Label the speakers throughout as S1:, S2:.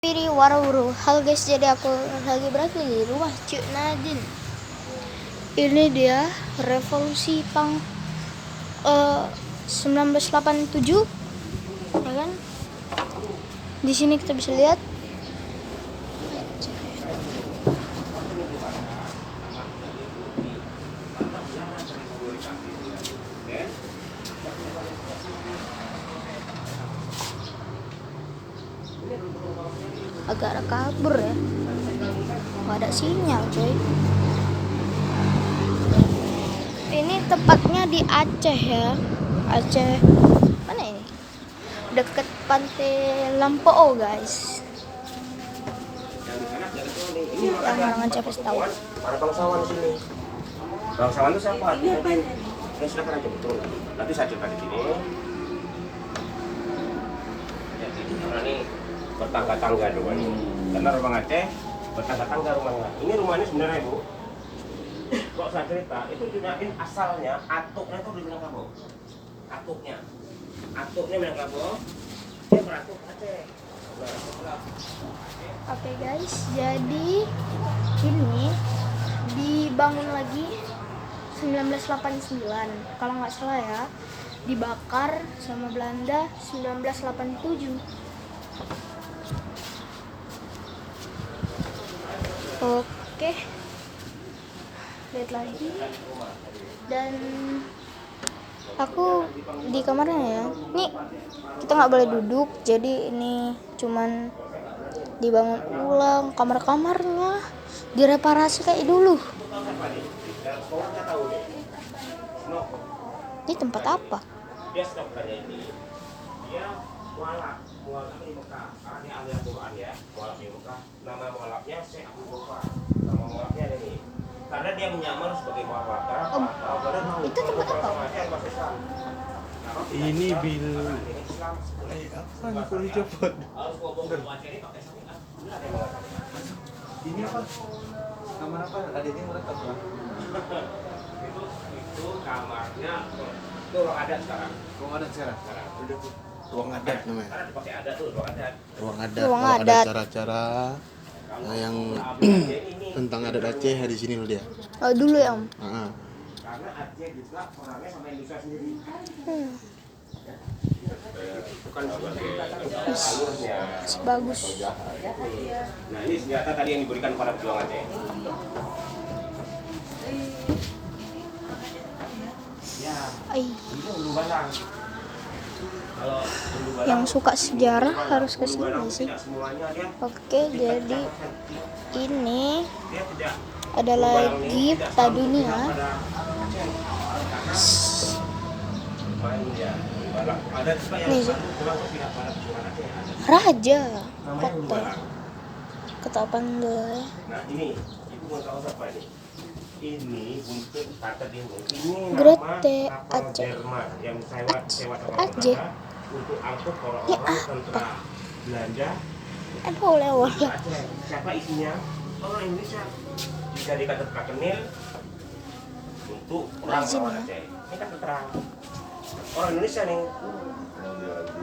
S1: Piri warawuru. Halo guys, jadi aku lagi berada di rumah Cik Nadine. Ini dia revolusi pang 1987, ya kan? Di sini kita bisa lihat agak kabur ya, nggak ada sinyal coy. Ini tepatnya di Aceh ya, Aceh mana ini, deket pantai Lampoo guys. Yang orang Aceh pasti tahu.
S2: Ada bangsawan di sini. Bangsawan itu siapa? Ya silakan aja betul. Nanti saya cerita di sini. Jadi karena ini bertangga-tangga rumah ini. Karena rumah Aceh bertangga-tangga rumahnya. Ini rumahnya sebenarnya Bu. Kok saya cerita itu juga asalnya atuknya itu di Minangkabau. Atuknya Minangkabau. Dia beratuk Aceh.
S1: Oke guys, jadi ini dibangun lagi 1989 kalau nggak salah ya, dibakar sama Belanda 1987. Oke, lihat lagi, dan aku di kamarnya ya. Nih kita nggak boleh duduk, jadi ini cuman dibangun ulang kamar-kamarnya, direparasi kayak dulu. Ini tempat apa?
S2: Dia stopkannya ini. Dia mualaf di Mekah. Karena dia ahli Al-Quran ya, mualaf di Mekah. Nama mualafnya Syekh Abu Bakar. Nama mualafnya ini. Karena dia menyamar sebagai mualaf.
S1: Itu tempat apa?
S3: Ini bil apa nih kalau dicopot? Ini apa? Kamar apa? Adanya mereka apa?
S2: Itu kamarnya itu ruang adat sekarang.
S3: Ruang adat sekarang. Udah ruang adat namanya.
S2: Karena dipakai adat tuh ruang adat.
S3: Ruang adat.
S1: Ruang
S3: Kalau ada
S1: adat.
S3: acara-acara yang tentang adat Aceh di sini loh dia.
S1: Oh dulu ya Om.
S2: Karena Aceh juga orangnya sama Indonesia sendiri. Bukan alurnya.
S1: Bagus.
S2: Nah ini senjata tadi yang diberikan pada pejuang Aceh. Ya,
S1: Ay,
S2: itu Ulu Balang. Kalau Ulu Balang,
S1: yang suka sejarah harus ke sini sih.
S2: tidak semuanya dia
S1: Oke, jadi ini
S2: dia tidak
S1: ada lagi peta dunia.
S2: main ya. Ulu Balang. Ada juga yang
S1: Nih, sih.
S2: kurang tidak pada pejuang Aceh ada.
S1: Raja
S2: Namanya Ulu
S1: kota
S2: Balang.
S1: Ketapangga.
S2: Nah ini ibu mau tahu apa ini? Ini untuk kata dia ini
S1: Grete
S2: nama kapal
S1: Aceh.
S2: Jerman yang sewa sama
S1: Aceh.
S2: Belanda untuk angkut
S1: Ya,
S2: orang-orang tentara Belanda
S1: Aduh lewat.
S2: ke Aceh. Siapa isinya? Orang Indonesia. Dijadikan tentara kenil untuk orang
S1: Izin,
S2: lawan
S1: ya.
S2: Aceh. Ini kan tentara orang Indonesia nih.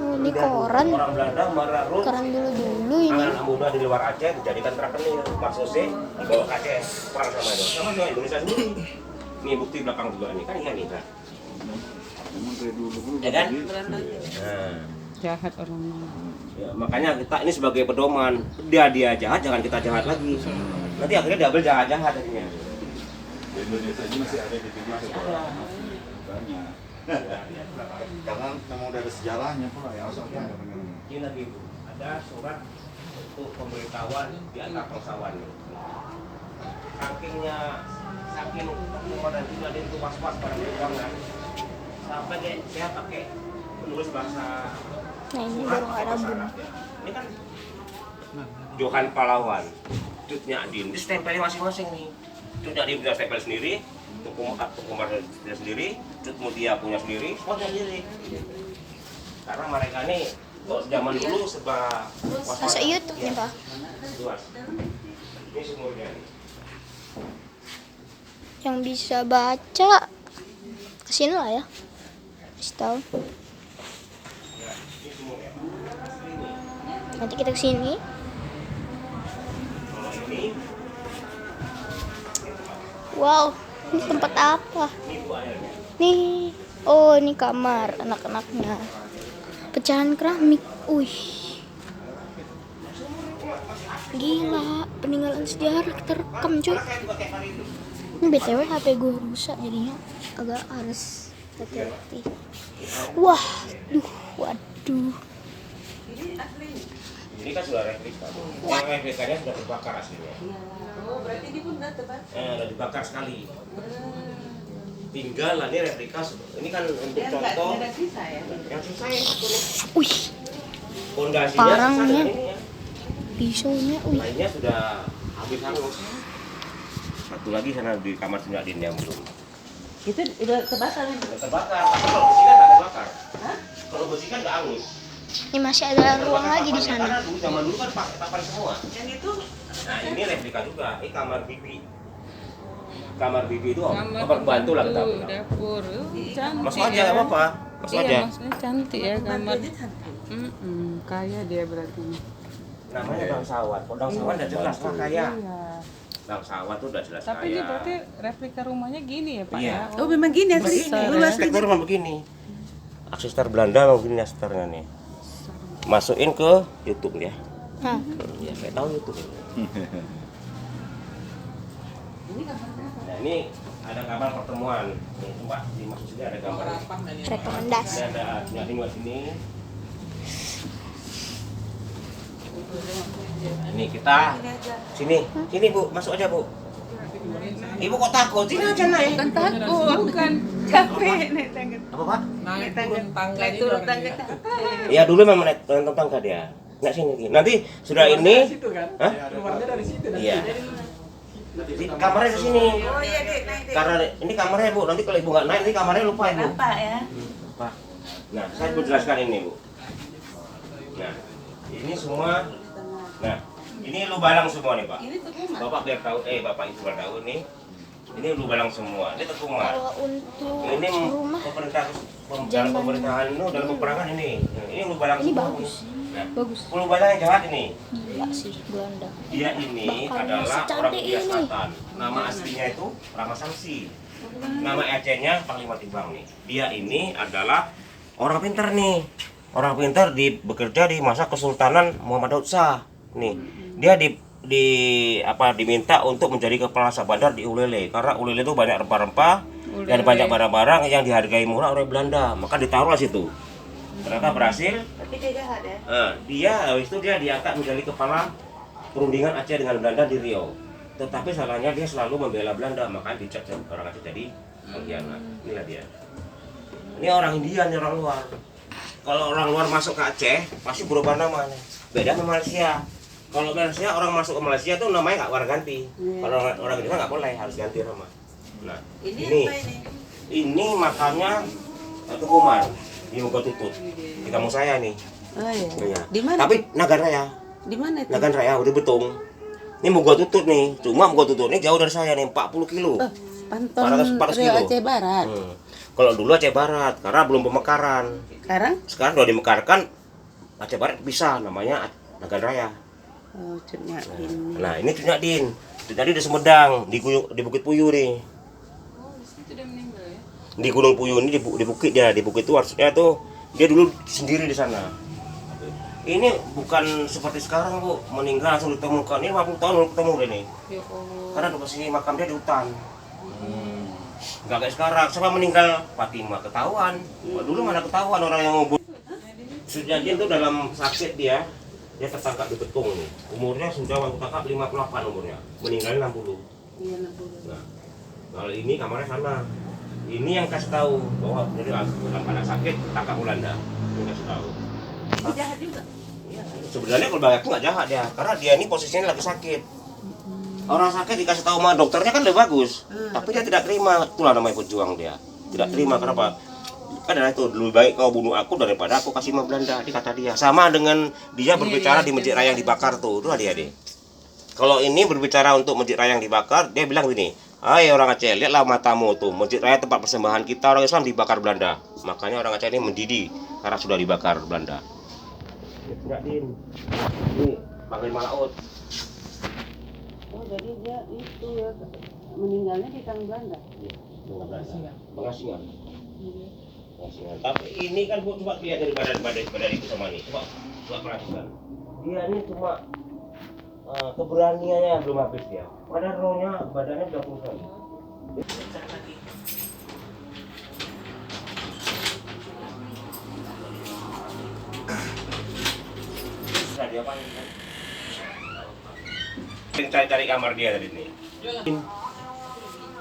S1: Ini koran,
S2: Orang Belanda merarung
S1: koran dulu ini.
S2: anak muda di luar Aceh dijadikan terakenil, maksudnya dibawa ke Aceh perang sama itu, sama Indonesia sendiri. Ini bukti belakang juga nih kan, iya nih kan.
S3: Memang dari dulu
S2: Ya kan? Nah,
S4: Jahat orang.
S2: ya, makanya kita ini sebagai pedoman, dia jahat jangan kita jahat lagi. Nanti akhirnya diambil jahat akhirnya.
S3: di Indonesia ini masih ada di dunia banyak. Karena memang udah ada sejarahnya pula ya asalnya.
S2: Ini lagi ada surat untuk pemberitahuan di antar bangsawan. Saking dan juga dia itu was-was pada perjuangan sampai dia pakai menulis bahasa
S1: Nah ini baru ada bun.
S2: ini kan Johan Pahlawan, Cutnya Adin, di stempelnya masing-masing nih. Cutnya Adin punya stempel sendiri, Tukumar dia sendiri, Cut Mutia punya sendiri, semuanya sendiri. Karena mereka nih kalau zaman dulu serba was-was.
S1: Masuk YouTube nih Pak.
S2: Luas. Ini sumurnya nih.
S1: Yang bisa baca kesini lah ya. Kasih tahu.
S2: Ya, ini sumurnya.
S1: Nanti kita kesini Wow, ini tempat apa? Nih, oh ini kamar anak-anaknya. Pecahan keramik, wih. Gila, peninggalan sejarah terekam cuy. Ini BTW HP gue rusak jadinya agak harus hati-hati. Wah, waduh.
S2: Ini kan sudah replika. Yang replikanya sudah terbakar aslinya.
S5: Oh, berarti ini pun udah terbakar.
S2: Sudah dibakar sekali. Tinggal lah ini replika. Ini kan untuk contoh.
S5: Ada sisa ya.
S2: Yang sisa yang satu nih.
S1: Wih,
S2: Pondasinya
S1: Parangnya.
S2: sisa ini ya.
S1: pisaunya, wih.
S2: Lainnya sudah habis hangus. Satu lagi sana di kamar Sunyadin yang belum.
S5: Itu udah terbakar ya?
S2: Sudah terbakar. Tapi kalau besi kan nggak terbakar.
S5: Hah?
S2: Kalau besi kan nggak hangus.
S1: Ini masih ada ruang lagi di sana.
S2: Karena dulu zaman dulu kan pakai papan semua.
S5: Yang itu
S2: Nah ini replika juga. Ini kamar bibi. Kamar bibi itu kamar pembantu lah kita bilang.
S4: Dapur. Cantik.
S2: Masuk aja nggak apa-apa. Masuk
S4: Iya,
S2: aja.
S4: maksudnya cantik ya kamar.
S5: bantunya cantik.
S4: Kaya dia berarti.
S2: Namanya bangsawan. Kalau bangsawan udah jelas lah kaya.
S4: Iya.
S2: Bangsawan tuh udah jelas
S4: Tapi
S2: kaya.
S4: dia berarti replika rumahnya gini ya Pak
S2: Iya.
S4: ya?
S5: Oh, memang gini asli.
S4: Besar,
S5: Luas
S2: Arsitektur memang begini. Arsitektur Belanda memang begini arsitekturnya nih. Masukin ke YouTube ya.
S1: Hah.
S2: Ya saya tahu YouTube. Nah ini ada gambar pertemuan. Nih coba dimasuk sini ada gambar.
S1: Rekomendasi.
S2: Ini ada nyari buat sini. Nah, ini kita sini Bu, masuk aja Bu. Ibu kok takut? Sini aja naik.
S5: Bukan takut, bukan capek naik tangga.
S2: Apa Pak?
S5: Naik tangga. Naik turun tangga capek.
S2: Ya dulu memang naik tangga dia. Nggak sini. Nanti sudah ini. Hah?
S6: Keluarnya dari situ.
S2: Iya. Di kamarnya di sini.
S5: Oh iya dek, naik dek.
S2: Karena ini kamarnya Bu. Nanti kalau Ibu nggak naik, ini kamarnya lupa Ibu.
S5: Apa ya?
S2: Lupa. Nah, saya mau jelaskan ini Bu. Nah, ini semua. Nah, ini lu balang semua nih Pak.
S5: Ini tekungan.
S2: Bapak biar tahu, Bapak Ibu biar tahu nih. Ini lu balang semua. Ini tekungan.
S1: Kalau untuk
S2: Ini
S1: rumah
S2: pemerintah dalam
S1: Zaman-
S2: pemerintahan lu dalam peperangan ini. Ini lu balang
S1: ini
S2: semua.
S1: bagus.
S2: Nah,
S1: Bagus.
S2: lu balang yang jahat ini.
S1: Gila sih Belanda.
S2: Dia ini
S1: Bakalnya
S2: adalah
S1: secantik
S2: orang India
S1: ini.
S2: Selatan. Nama aslinya itu Rama Sangsi. Nama Acehnya Panglima Timbang nih. Dia ini adalah orang pintar nih. Orang pintar bekerja di masa Kesultanan Muhammad Daud Shah. Nih, dia diminta untuk menjadi kepala staf bandar di Ulele karena Ulele itu banyak rempah-rempah dan banyak barang-barang yang dihargai murah oleh Belanda. Maka ditaruhlah situ. Ternyata berhasil.
S5: Tapi dia jahat ya?
S2: Dia habis itu dia diangkat menjadi kepala perundingan Aceh dengan Belanda di Riau. Tetapi salahnya dia selalu membela Belanda, maka dicap orang Aceh jadi pengkhianat. Inilah dia. Ini orang India, ini orang luar. Kalau orang luar masuk ke Aceh, pasti berubah nama. Beda sama Malaysia. Kalau Malaysia orang masuk ke Malaysia tuh namanya nggak warna ganti. Kalau orang Indonesia nggak boleh, harus ganti nama. Nah,
S5: Ini
S2: ini
S5: apa ini?
S2: ini makamnya Tukumar di Muka Tutut. Di kampung saya nih.
S5: Oh iya.
S2: Iya.
S5: Di mana?
S2: Tapi Nagan Raya.
S5: Di mana itu?
S2: Nagan Raya udah betung. Ini Muka Tutut nih. Cuma Muka Tutut ini jauh dari saya nih, 40 kilo.
S5: Panton
S2: 400
S5: Rio
S2: kilo.
S5: Aceh Barat.
S2: Kalau dulu Aceh Barat, karena belum pemekaran.
S5: Sekarang?
S2: Sekarang udah dimekarkan, Aceh Barat bisa, namanya Nagan Raya.
S5: Oh, Cutnya ini.
S2: Nah, ini Cunyak Din. Cunyak Din di Sumedang, di Bukit Puyuh nih.
S4: Oh, di situ dia meninggal ya?
S2: Di Gunung Puyuh ini di bukit dia, di bukit itu maksudnya tuh dia dulu sendiri di sana. Ini bukan seperti sekarang Bu, meninggal langsung ditemukan. Ini 50 tahun baru ketemu deh nih.
S4: Ya Allah.
S2: Karena posisi makam dia di hutan. Nggak kayak sekarang, siapa meninggal Fatimah ketahuan. Wah, dulu mana ketahuan orang yang ngubur. Sejadian tuh dalam sakit dia tertangkap di betung nih. Umurnya sudah waktu tangkap 58 umurnya, meninggalnya 60.
S5: Iya, 60.
S2: Nah, kalau ini kamarnya sana. Ini yang kasih tahu bahwa jadi dalam keadaan sakit tangkap Belanda. Ini kasih tahu.
S5: Ini jahat juga.
S2: Iya, sebenarnya kalau bagi aku nggak jahat ya, karena dia ini posisinya lagi sakit. Orang sakit dikasih tahu sama dokternya kan lebih bagus, tapi dia tidak terima. Itulah namanya pejuang dia. Tidak terima kenapa? Karena itu lebih baik kau bunuh aku daripada aku kasih sama Belanda, dikata dia. Sama dengan dia berbicara di Masjid Raya yang dibakar tuh, itulah dia deh. Kalau ini berbicara untuk Masjid Raya yang dibakar, dia bilang gini, hai orang Aceh, lihatlah matamu tuh, Masjid Raya tempat persembahan kita orang Islam dibakar Belanda. Makanya orang Aceh ini mendidih karena sudah dibakar Belanda. Tidak Din, ini Panglima Laut.
S5: Oh, jadi dia itu ya meninggalnya di tangan Belanda.
S2: Pengasingan. Pengasingan. Tapi ini kan Bu coba lihat dari badan ibu sama ini. Coba perhatikan. Dia ini cuma keberaniannya belum habis dia. Padahal rohnya badannya udah pusing. Bisa dia apa? Cari kamar dia tadi nih.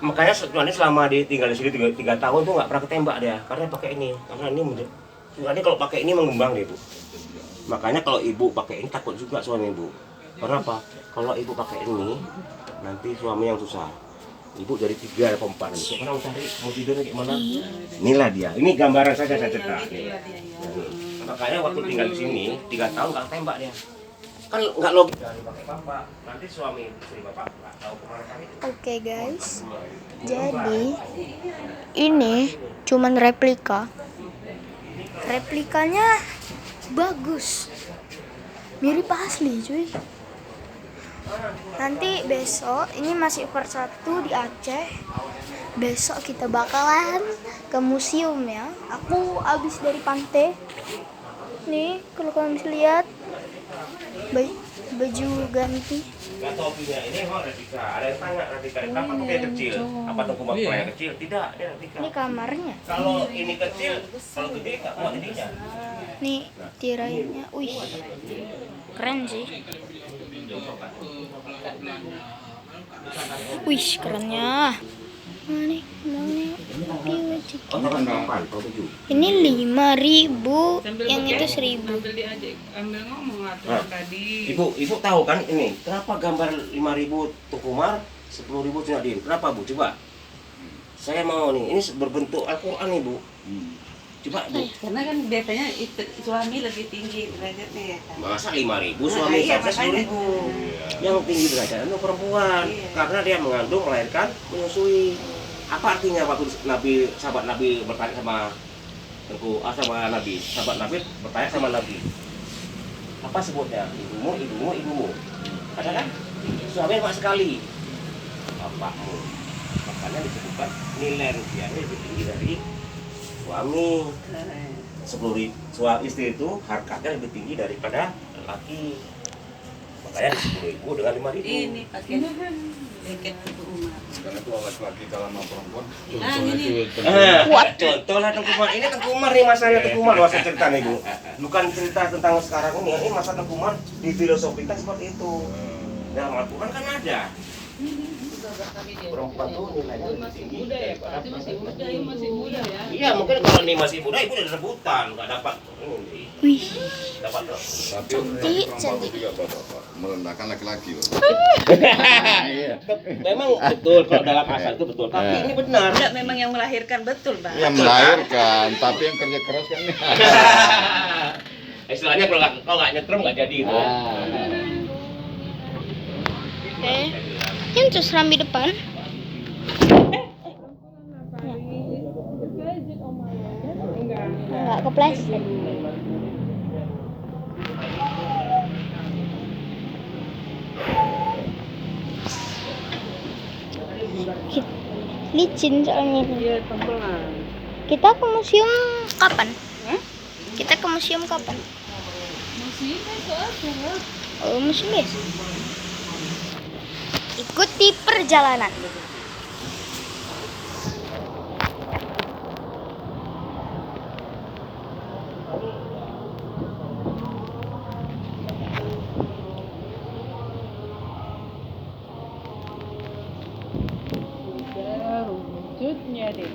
S2: Makanya sebenarnya selama dia tinggal di sini 3 tahun tuh nggak pernah ketembak dia karena pakai ini. Karena ini kalau pakai ini mengembang deh Bu. Makanya kalau ibu pakai ini takut juga suami ibu. Karena apa? Kalau ibu pakai ini nanti suami yang susah. Ibu dari 3 atau 4 nanti. Sekarang cari mau tidurnya gimana? Inilah dia. Ini gambaran saja saya cetak. Makanya waktu tinggal di sini 3 tahun nggak tembak dia. Kan nggak logis dari pakai bapak. Nanti suami istri bapak nggak tahu kemana cari.
S1: Oke guys, jadi ini cuman replika. Replikanya bagus, mirip asli cuy. Nanti besok ini masih part 1 di Aceh. Besok kita bakalan ke museum ya. Aku abis dari pantai. Nih kalau kalian bisa lihat baju ganti.
S2: Nggak tahu punya ini memang replika. Ada yang tanya replika kenapa pakai kecil? Apa tengku yang kecil? Tidak, dia replika.
S1: Ini kamarnya.
S2: Kalau ini kecil, kalau gede nggak muat ininya.
S1: Nih tirainya, wih keren sih. Wih kerennya. Mana nih? Ini 5.000, yang itu 1.000.
S4: Ambil ngomong lah
S2: Nah,
S4: tadi.
S2: Ibu tahu kan ini kenapa gambar 5.000 Tukumar, 10.000 Cunadin? Kenapa Bu? Coba. Saya mau nih, ini berbentuk Al-Qur'an Ibu. Coba Bu.
S5: Karena kan biasanya itu, suami lebih tinggi derajatnya ya kan.
S2: Masa 5.000 suami
S5: iya,
S2: saya 10.000. Yang tinggi derajatnya itu perempuan.
S5: Iya.
S2: Karena dia mengandung, melahirkan, menyusui. Apa artinya waktu sahabat Nabi bertanya sama sahabat Nabi bertanya sama Nabi. Apa sebutnya? Ibumu. Ada kan? Suami cuma sekali. Bapakmu. Makanya disebutkan nilai rupiahnya lebih tinggi dari suami. 10.000 istri itu harganya lebih tinggi daripada laki. Makanya 10.000 dengan 5.000.
S5: Ini pakai jaket Ibu Umar.
S3: Karena itu laki-laki kalau sama perempuan.
S5: Nah ini.
S2: Contoh lah Tengku Umar. Ini Tengku Umar nih masanya Tengku Umar masa cerita nih Bu. Bukan cerita tentang sekarang ini. Ini masa Tengku Umar difilosofikan seperti itu. Dalam Al-Quran kan ada. Perempuan tuh nilainya lebih tinggi.
S4: Masih muda ya.
S2: Iya mungkin kalau ini masih muda ibu udah rebutan nggak dapat ini.
S1: Wih
S2: Dapat loh.
S3: Tapi
S1: Cantik,
S3: perempuan
S1: cantik.
S3: juga Bapak merendahkan laki-laki loh.
S2: Memang betul kalau dalam asal itu betul. Tapi ini benar.
S5: Enggak, memang yang melahirkan betul, Bang.
S3: Yang melahirkan, tapi yang kerja keras kan nih.
S2: Istilahnya kalau nggak nyetrum nggak jadi itu.
S1: Oke, kan terus serambi depan. Enggak kepleset. Licin soalnya.
S5: Iya, pelan.
S1: Kita ke museum kapan? Kita ke museum kapan?
S4: Masih kan
S1: Oh, museum biasa. Ikuti perjalanan.
S4: wujudnya deh.